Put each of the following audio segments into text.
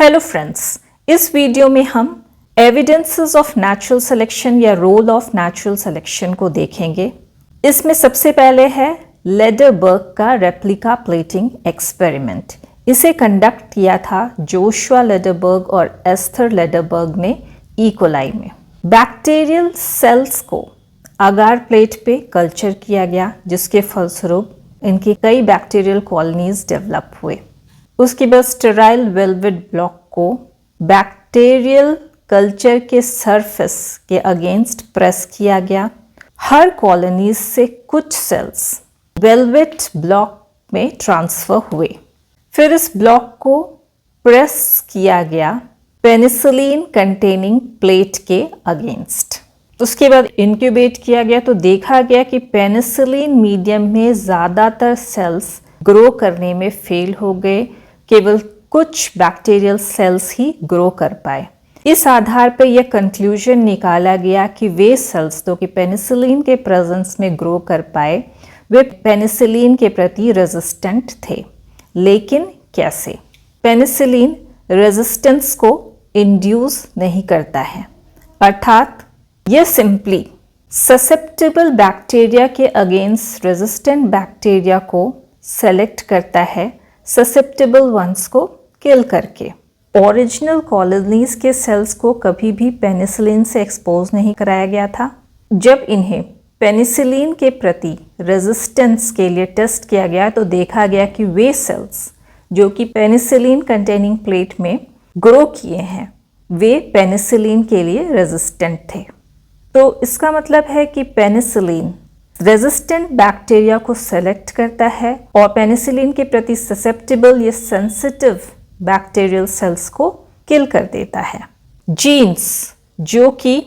Hello friends, इस video में हम एविडेंसेस ऑफ नेचुरल सिलेक्शन या रोल ऑफ नेचुरल सिलेक्शन को देखेंगे। इसमें सबसे पहले है लेडरबर्ग का रेप्लिका प्लेटिंग एक्सपेरिमेंट। इसे कंडक्ट किया था जोशुआ लेडरबर्ग और एस्थर लेडरबर्ग ने ई कोलाई में। बैक्टीरियल सेल्स को अगार प्लेट पे कल्चर किया गया, जिसके फलस्वरूप इनकी कई बैक्टीरियल कॉलोनीज डेवलप हुए। उसके बाद स्टेराइल वेलवेट ब्लॉक को बैक्टीरियल कल्चर के सरफेस के अगेंस्ट प्रेस किया गया। हर कॉलोनीज से कुछ सेल्स वेलवेट ब्लॉक में ट्रांसफर हुए। फिर इस ब्लॉक को प्रेस किया गया पेनिसिलिन कंटेनिंग प्लेट के अगेंस्ट। उसके बाद इंक्यूबेट किया गया तो देखा गया कि पेनिसिलिन मीडियम में ज़्यादातर सेल्स ग्रो करने में फेल हो गए, केवल कुछ बैक्टीरियल सेल्स ही ग्रो कर पाए। इस आधार पर यह कंक्लूजन निकाला गया कि वे सेल्स जो कि पेनिसिलिन के प्रेजेंस में ग्रो कर पाए, वे पेनिसिलिन के प्रति रेजिस्टेंट थे। लेकिन कैसे? पेनिसिलिन रेजिस्टेंस को इंड्यूस नहीं करता है, अर्थात यह सिंपली ससेप्टेबल बैक्टीरिया के अगेंस्ट रेजिस्टेंट बैक्टीरिया को सेलेक्ट करता है, ससेप्टेबल वंस को किल करके। ओरिजिनल कॉलोनीज के सेल्स को कभी भी पेनिसिलिन से एक्सपोज नहीं कराया गया था। जब इन्हें पेनिसिलिन के प्रति रेजिस्टेंस के लिए टेस्ट किया गया तो देखा गया कि वे सेल्स जो कि पेनिसिलिन कंटेनिंग प्लेट में ग्रो किए हैं, वे पेनिसिलिन के लिए रेजिस्टेंट थे। तो इसका मतलब है कि पेनिसिलिन रेजिस्टेंट बैक्टीरिया को सेलेक्ट करता है और पेनिसिलिन के प्रति ससेप्टेबल या सेंसिटिव बैक्टीरियल सेल्स को किल कर देता है। जीन्स जो कि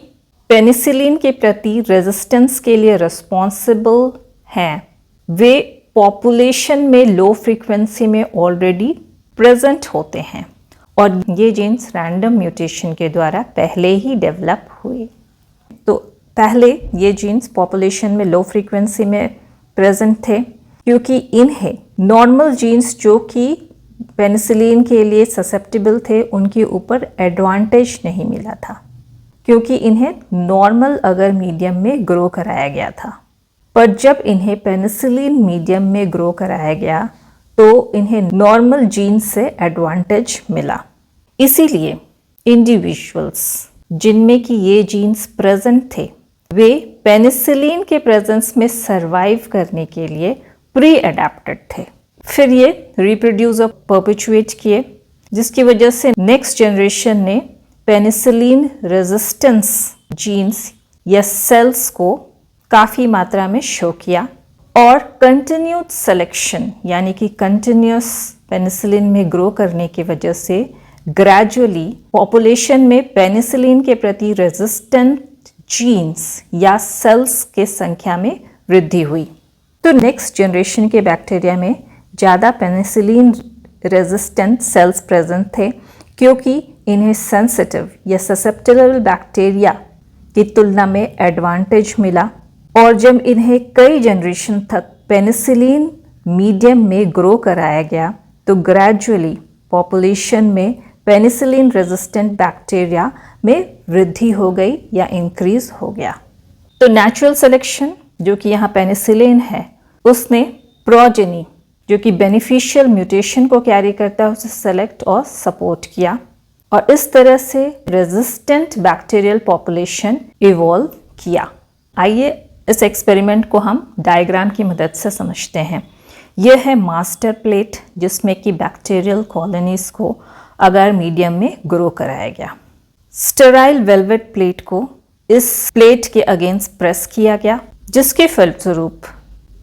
पेनिसिलिन के प्रति रेजिस्टेंस के लिए रिस्पॉन्सिबल हैं, वे पॉपुलेशन में लो फ्रीक्वेंसी में ऑलरेडी प्रेजेंट होते हैं और ये जीन्स रैंडम म्यूटेशन के द्वारा पहले ही डेवलप हुए। तो पहले ये जीन्स पॉपुलेशन में लो फ्रीक्वेंसी में प्रेजेंट थे क्योंकि इन्हें नॉर्मल जीन्स जो कि पेनिसिलिन के लिए ससेप्टेबल थे, उनके ऊपर एडवांटेज नहीं मिला था क्योंकि इन्हें नॉर्मल अगर मीडियम में ग्रो कराया गया था। पर जब इन्हें पेनिसिलिन मीडियम में ग्रो कराया गया तो इन्हें नॉर्मल जीन्स से एडवांटेज मिला। इसीलिए इंडिविजुअल्स जिनमें कि ये जीन्स प्रेजेंट थे, वे पेनिसिलिन के प्रेजेंस में सरवाइव करने के लिए प्री अडेप्टेड थे। फिर ये रिप्रोड्यूस और परपेचुएट किए, जिसकी वजह से नेक्स्ट जनरेशन ने पेनिसिलिन रेजिस्टेंस जीन्स या सेल्स को काफ़ी मात्रा में शो किया और कंटिन्यूड सिलेक्शन यानी कि कंटिन्यूस पेनिसिलिन में ग्रो करने की वजह से ग्रेजुअली पॉपुलेशन में पेनिसिलिन के प्रति रेजिस्टेंट जीन्स या सेल्स के संख्या में वृद्धि हुई। तो नेक्स्ट जनरेशन के बैक्टीरिया में ज़्यादा पेनिसिलिन रेजिस्टेंट सेल्स प्रेजेंट थे क्योंकि इन्हें सेंसिटिव या ससेप्टेबल बैक्टीरिया की तुलना में एडवांटेज मिला। और जब इन्हें कई जनरेशन तक पेनिसिलिन मीडियम में ग्रो कराया गया तो ग्रेजुअली पॉपुलेशन में पेनिसिलिन रेजिस्टेंट बैक्टीरिया में वृद्धि हो गई या इंक्रीज हो गया। तो नेचुरल सिलेक्शन जो कि यहाँ पेनिसिलिन है, उसने प्रोजेनी जो कि बेनिफिशियल म्यूटेशन को कैरी करता है उसे सेलेक्ट और सपोर्ट किया और इस तरह से रेजिस्टेंट बैक्टीरियल पॉपुलेशन इवॉल्व किया। आइए इस एक्सपेरिमेंट को हम डायग्राम की मदद से समझते हैं। यह है मास्टर प्लेट जिसमें कि बैक्टीरियल कॉलोनीज को अगर मीडियम में ग्रो कराया गया। स्टेराइल वेलवेट प्लेट को इस प्लेट के अगेंस्ट प्रेस किया गया, जिसके फलस्वरूप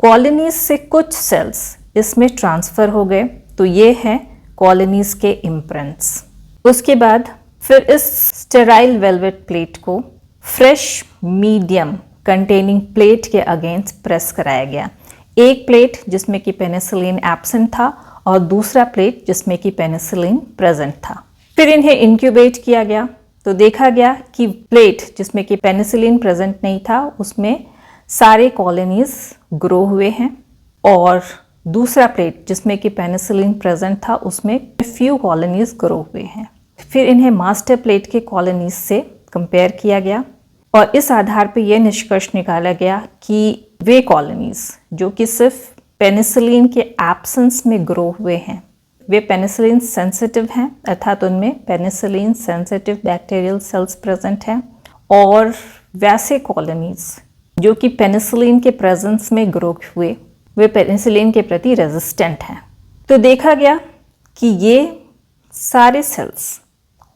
कॉलोनीज से कुछ सेल्स इसमें ट्रांसफर हो गए। तो ये है कॉलोनीज के इम्प्रिंट्स। उसके बाद फिर इस स्टेराइल वेलवेट प्लेट को फ्रेश मीडियम कंटेनिंग प्लेट के अगेंस्ट प्रेस कराया गया। एक प्लेट जिसमें कि पेनिसिलिन एब्सेंट था और दूसरा प्लेट जिसमें कि पेनिसिलिन प्रेजेंट था। फिर इन्हें इंक्यूबेट किया गया तो देखा गया कि प्लेट जिसमें कि पेनिसिलिन प्रेजेंट नहीं था उसमें सारे कॉलोनीज ग्रो हुए हैं और दूसरा प्लेट जिसमें कि पेनिसिलिन प्रेजेंट था उसमें फ्यू कॉलोनीज ग्रो हुए हैं। फिर इन्हें मास्टर प्लेट के कॉलोनीज से कंपेयर किया गया और इस आधार पर यह निष्कर्ष निकाला गया कि वे कॉलोनीज जो कि सिर्फ पेनिसिलिन के एब्सेंस में ग्रो हुए हैं, वे पेनिसिलिन सेंसिटिव हैं, अर्थात उनमें penicillin sensitive bacterial cells present हैं, और वैसे कॉलोनीज जो कि पेनिसिलिन के प्रेजेंस में ग्रो हुए वे पेनिसिलिन के प्रति रेजिस्टेंट हैं। तो देखा गया कि ये सारे सेल्स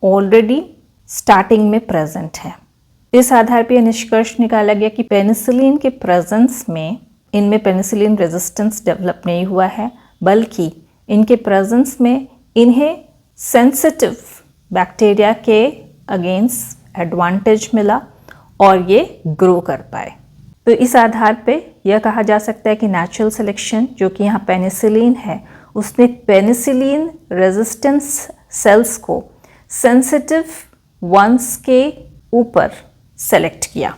ऑलरेडी स्टार्टिंग में प्रेजेंट हैं। इस आधार पर यह निष्कर्ष निकाला गया कि पेनिसिलिन के प्रेजेंस में इनमें पेनिसिलिन रेजिस्टेंस डेवलप नहीं हुआ है, बल्कि इनके प्रेजेंस में इन्हें सेंसिटिव बैक्टीरिया के अगेंस्ट एडवांटेज मिला और ये ग्रो कर पाए। तो इस आधार पे यह कहा जा सकता है कि नेचुरल सिलेक्शन जो कि यहाँ पेनिसिलिन है, उसने पेनिसिलिन रेजिस्टेंस सेल्स को सेंसिटिव वंस के ऊपर सेलेक्ट किया।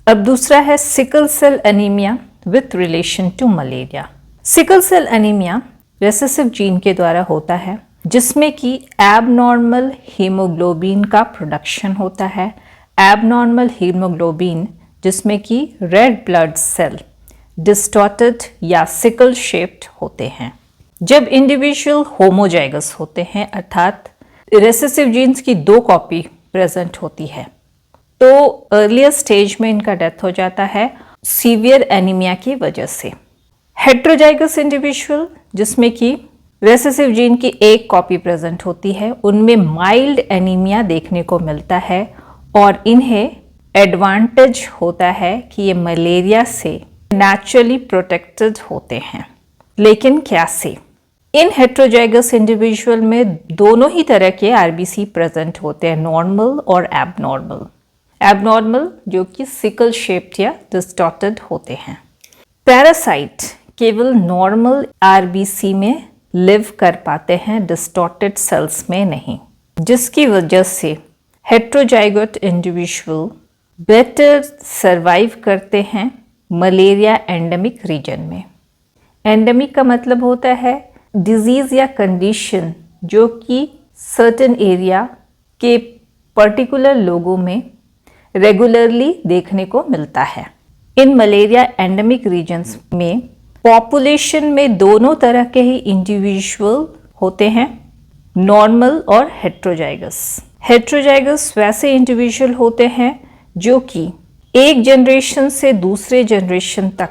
अब दूसरा है sickle cell anaemia with relation to malaria. Sickle cell anaemia recessive gene के द्वारा होता है, जिसमें कि एबनॉर्मल हीमोग्लोबिन का प्रोडक्शन होता है। एबनॉर्मल हीमोग्लोबिन जिसमें कि रेड ब्लड सेल डिस्टॉर्टेड या सिकल शेप्ड होते हैं। जब इंडिविजुअल होमोजाइगस होते हैं, अर्थात रेसेसिव जीन्स की 2 कॉपी प्रेजेंट होती है, तो अर्लियर स्टेज में इनका डेथ हो जाता है सीवियर एनीमिया की वजह से। हेट्रोजाइगस इंडिविजुअल जिसमें कि रेसेसिव जीन की 1 कॉपी प्रेजेंट होती है, उनमें माइल्ड एनीमिया देखने को मिलता है और इन्हें एडवांटेज होता है कि ये मलेरिया से नेचुरली प्रोटेक्टेड होते हैं। लेकिन कैसे? इन हेट्रोजाइगस इंडिविजुअल में दोनों ही तरह के आरबीसी प्रेजेंट होते हैं, नॉर्मल और एबनॉर्मल। एबनॉर्मल जो कि सिकल शेप्ड या डिस्टॉर्टेड होते हैं। पैरासाइट केवल नॉर्मल आरबीसी में लिव कर पाते हैं, डिस्टॉर्टेड सेल्स में नहीं, जिसकी वजह से हेट्रोजाइगोट इंडिविजुअल बेटर सरवाइव करते हैं मलेरिया एंडेमिक रीजन में। एंडेमिक का मतलब होता है डिजीज या कंडीशन जो कि सर्टेन एरिया के पर्टिकुलर लोगों में रेगुलरली देखने को मिलता है। इन मलेरिया एंडेमिक रीजन्स में पॉपुलेशन में दोनों तरह के ही इंडिविजुअल होते हैं, नॉर्मल और हेट्रोजाइगस। हेट्रोजाइगस वैसे इंडिविजुअल होते हैं जो कि एक जनरेशन से दूसरे जनरेशन तक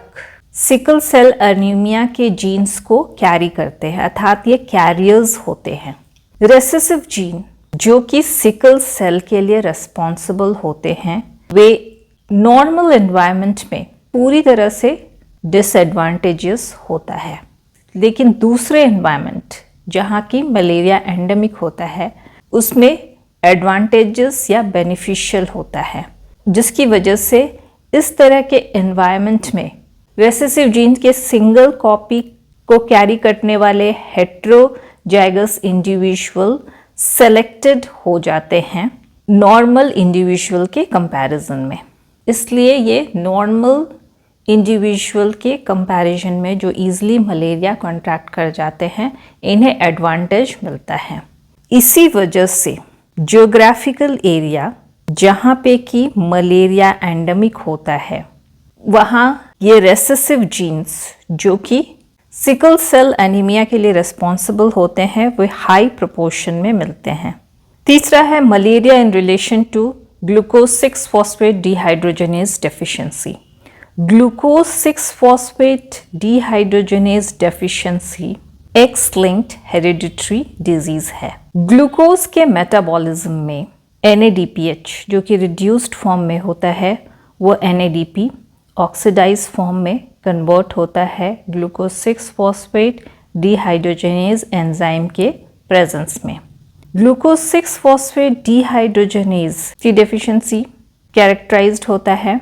सिकल सेल एनीमिया के जीन्स को कैरी करते हैं, अर्थात ये कैरियर्स होते हैं। रेसेसिव जीन जो कि सिकल सेल के लिए रिस्पॉन्सिबल होते हैं, वे नॉर्मल एनवायरनमेंट में पूरी तरह से डिसएडवांटेजेस होता है, लेकिन दूसरे एनवायरनमेंट जहाँ की मलेरिया एंडेमिक होता है उसमें एडवांटेजेस या बेनिफिशियल होता है, जिसकी वजह से इस तरह के एनवायरनमेंट में रेसेसिव जीन के सिंगल कॉपी को कैरी करने वाले हेट्रोजाइगस इंडिविजुअल सेलेक्टेड हो जाते हैं नॉर्मल इंडिविजुअल के कंपैरिजन में। इसलिए ये नॉर्मल इंडिविजुअल के कंपैरिजन में जो इजीली मलेरिया कॉन्ट्रैक्ट कर जाते हैं, इन्हें एडवांटेज मिलता है। इसी वजह से ज्योग्राफिकल एरिया जहाँ पे कि मलेरिया एंडेमिक होता है, वहाँ ये रेसेसिव जीन्स जो कि सिकल सेल एनीमिया के लिए रिस्पॉन्सिबल होते हैं, वे हाई प्रोपोर्शन में मिलते हैं। तीसरा है malaria in relation to glucose 6 phosphate dehydrogenase deficiency. Glucose 6 phosphate dehydrogenase deficiency X linked hereditary disease है। ग्लूकोज के मेटाबॉलिज्म में NADPH जो कि रिड्यूस्ड फॉर्म में होता है, वो NADP ऑक्सीडाइज फॉर्म में कन्वर्ट होता है ग्लूकोज 6 फॉस्फेट डिहाइड्रोजनेज एंजाइम के प्रेजेंस में। ग्लूकोज 6 फॉस्फेट डिहाइड्रोजनेज की डेफिशिएंसी कैरेक्टराइज्ड होता है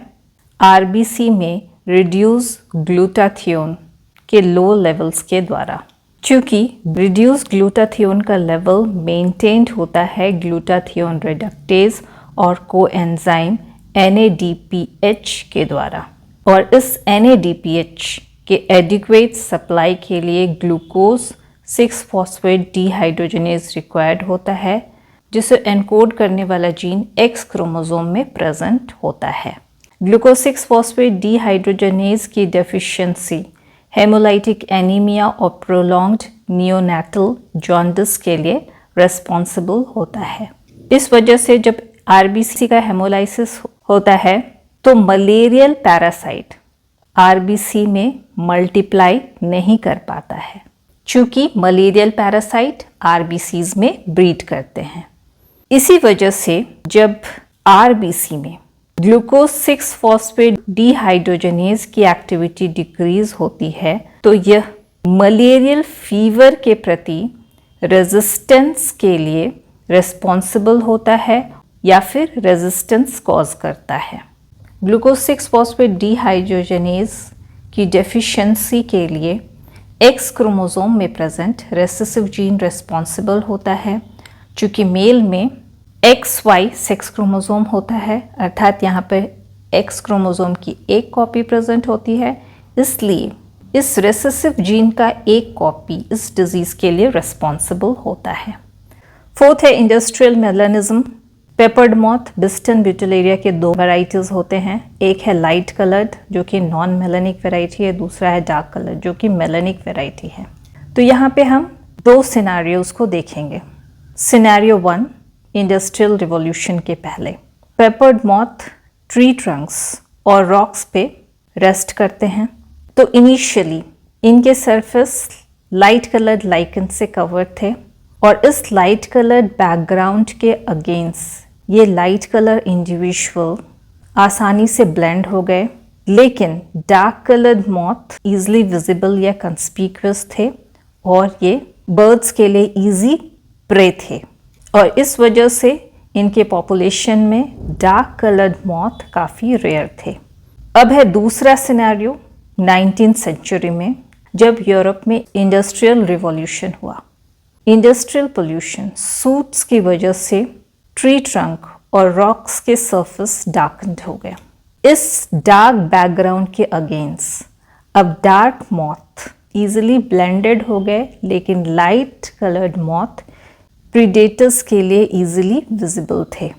आरबीसी में रिड्यूस ग्लूटाथियोन के लो लेवल्स के द्वारा। चूँकि रिड्यूस ग्लूटाथियोन का लेवल मेंटेन्ड होता है ग्लूटाथियोन रिडक्टेज और कोएंजाइम NADPH के द्वारा, और इस NADPH के एडिक्वेट सप्लाई के लिए ग्लूकोज 6 फॉस्फेट डिहाइड्रोजनेज रिक्वायर्ड होता है, जिसे एनकोड करने वाला जीन एक्स क्रोमोसोम में प्रेजेंट होता है। ग्लूकोज 6 फॉस्फेट डिहाइड्रोजनेज की डेफिशिएंसी हेमोलाइटिक एनीमिया और प्रोलॉन्ग्ड नियोनेटल जॉन्डिस के लिए रेस्पॉन्सिबल होता है। इस वजह से जब आरबीसी का हेमोलाइसिस होता है तो मलेरियल पैरासाइट आरबीसी में मल्टीप्लाई नहीं कर पाता है, चूंकि मलेरियल पैरासाइट आरबीसीज में ब्रीड करते हैं। इसी वजह से जब आरबीसी में ग्लूकोज 6 फॉस्फेट डिहाइड्रोजनेज की एक्टिविटी डिक्रीज होती है तो यह मलेरियल फीवर के प्रति रेजिस्टेंस के लिए रेस्पॉन्सिबल होता है या फिर रेजिस्टेंस कॉज करता है। ग्लूकोज 6 फॉस्फेट डिहाइड्रोजनेज की डेफिशिएंसी के लिए एक्स क्रोमोसोम में प्रेजेंट रेसेसिव जीन रेस्पॉन्सिबल होता है। चूँकि मेल में XY सेक्स क्रोमोसोम होता है, अर्थात यहाँ पे एक्स क्रोमोसोम की एक कॉपी प्रेजेंट होती है, इसलिए इस रेसेसिव जीन का एक कॉपी इस डिजीज़ के लिए रेस्पॉन्सिबल होता है। फोर्थ है इंडस्ट्रियल मेलानिज्म। पेपर्ड मॉथ, बिस्टन ब्यूटिलेरिया के दो वैराइटीज़ होते हैं। एक है लाइट कलर्ड जो कि नॉन मेलानिक वैरायटी है, दूसरा है डार्क कलर्ड जो कि मेलानिक वैरायटी है। तो यहाँ पे हम दो सिनेरियोज को देखेंगे। सिनेरियो 1 इंडस्ट्रियल रिवॉल्यूशन के पहले पेपर्ड मॉथ ट्री ट्रंक्स और रॉक्स पे रेस्ट करते हैं। तो इनिशियली इनके सरफेस लाइट कलर्ड लाइकन से कवर्ड थे और इस लाइट कलर्ड बैकग्राउंड के अगेंस्ट ये लाइट कलर इंडिविजुअल आसानी से ब्लेंड हो गए, लेकिन dark coloured moth easily visible या कंस्पीक्यूअस थे और ये बर्ड्स के लिए इजी प्रे थे और इस वजह से इनके पॉपुलेशन में डार्क कलर्ड मॉथ काफ़ी रेयर थे। अब है दूसरा सिनेरियो 19th सेंचुरी में, जब यूरोप में इंडस्ट्रियल रिवॉल्यूशन हुआ। इंडस्ट्रियल पोल्यूशन सूट्स की वजह से ट्री ट्रंक और रॉक्स के सरफेस डार्कन्ड हो गया। इस डार्क बैकग्राउंड के अगेंस्ट अब डार्क मॉथ इजीली ब्लेंडेड हो गए, लेकिन लाइट कलर्ड मॉथ प्रीडेटर्स के लिए इजीली विजिबल थे।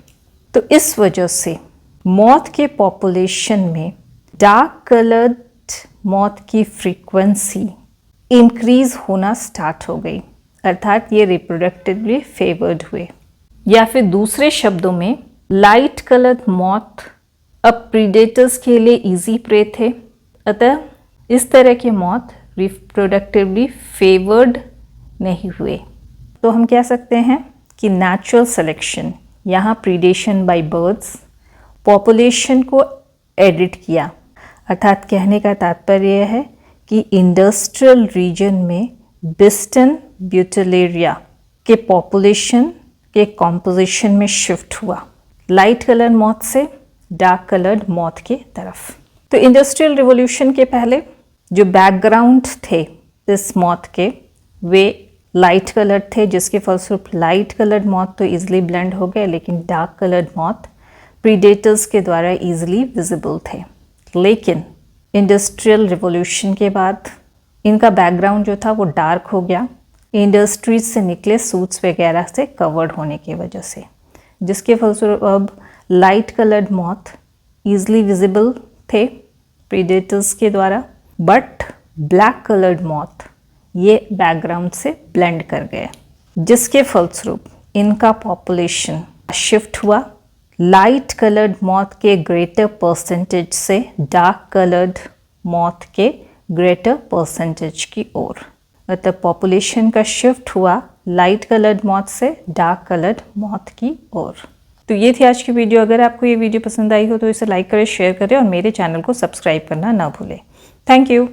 तो इस वजह से मॉथ के पॉपुलेशन में डार्क कलर्ड मॉथ की फ्रीक्वेंसी इंक्रीज होना स्टार्ट हो गई, अर्थात ये रिप्रोडक्टिवली फेवर्ड हुए। या फिर दूसरे शब्दों में लाइट कलर्ड मॉथ अब प्रीडेटर्स के लिए इजी प्रे थे, अतः इस तरह के मॉथ रिप्रोडक्टिवली फेवर्ड नहीं हुए। तो हम कह सकते हैं कि नेचुरल सिलेक्शन, यहाँ प्रीडेशन बाय बर्ड्स, पॉपुलेशन को एडिट किया। अर्थात कहने का तात्पर्य है कि इंडस्ट्रियल रीजन में बिस्टन ब्यूटिलेरिया के पॉपुलेशन के कॉम्पोजिशन में शिफ्ट हुआ लाइट कलर मॉथ से डार्क कलर्ड मॉथ के तरफ। तो इंडस्ट्रियल रिवॉल्यूशन के पहले जो बैकग्राउंड थे इस मॉथ के वे लाइट कलर्ड थे, जिसके फलस्वरूप लाइट कलर्ड मॉथ तो इजीली ब्लेंड हो गए, लेकिन डार्क कलर्ड मॉथ प्रीडेटर्स के द्वारा इजीली विजिबल थे। लेकिन इंडस्ट्रियल रिवॉल्यूशन के बाद इनका बैकग्राउंड जो था वो डार्क हो गया, इंडस्ट्रीज से निकले सूट्स वगैरह से कवर्ड होने की वजह से, जिसके फलस्वरूप अब light coloured moth easily visible थे प्रीडेटर्स के द्वारा, बट ब्लैक कलर्ड मॉथ ये बैकग्राउंड से ब्लेंड कर गए, जिसके फलस्वरूप इनका पॉपुलेशन शिफ्ट हुआ लाइट कलर्ड मॉथ के ग्रेटर परसेंटेज से डार्क कलर्ड मॉथ के ग्रेटर परसेंटेज की ओर। मतलब पॉपुलेशन का शिफ्ट हुआ लाइट कलर्ड मॉथ से डार्क कलर्ड मॉथ की ओर। तो ये थी आज की वीडियो। अगर आपको ये वीडियो पसंद आई हो तो इसे लाइक करें, शेयर करें और मेरे चैनल को सब्सक्राइब करना ना भूलें। Thank you.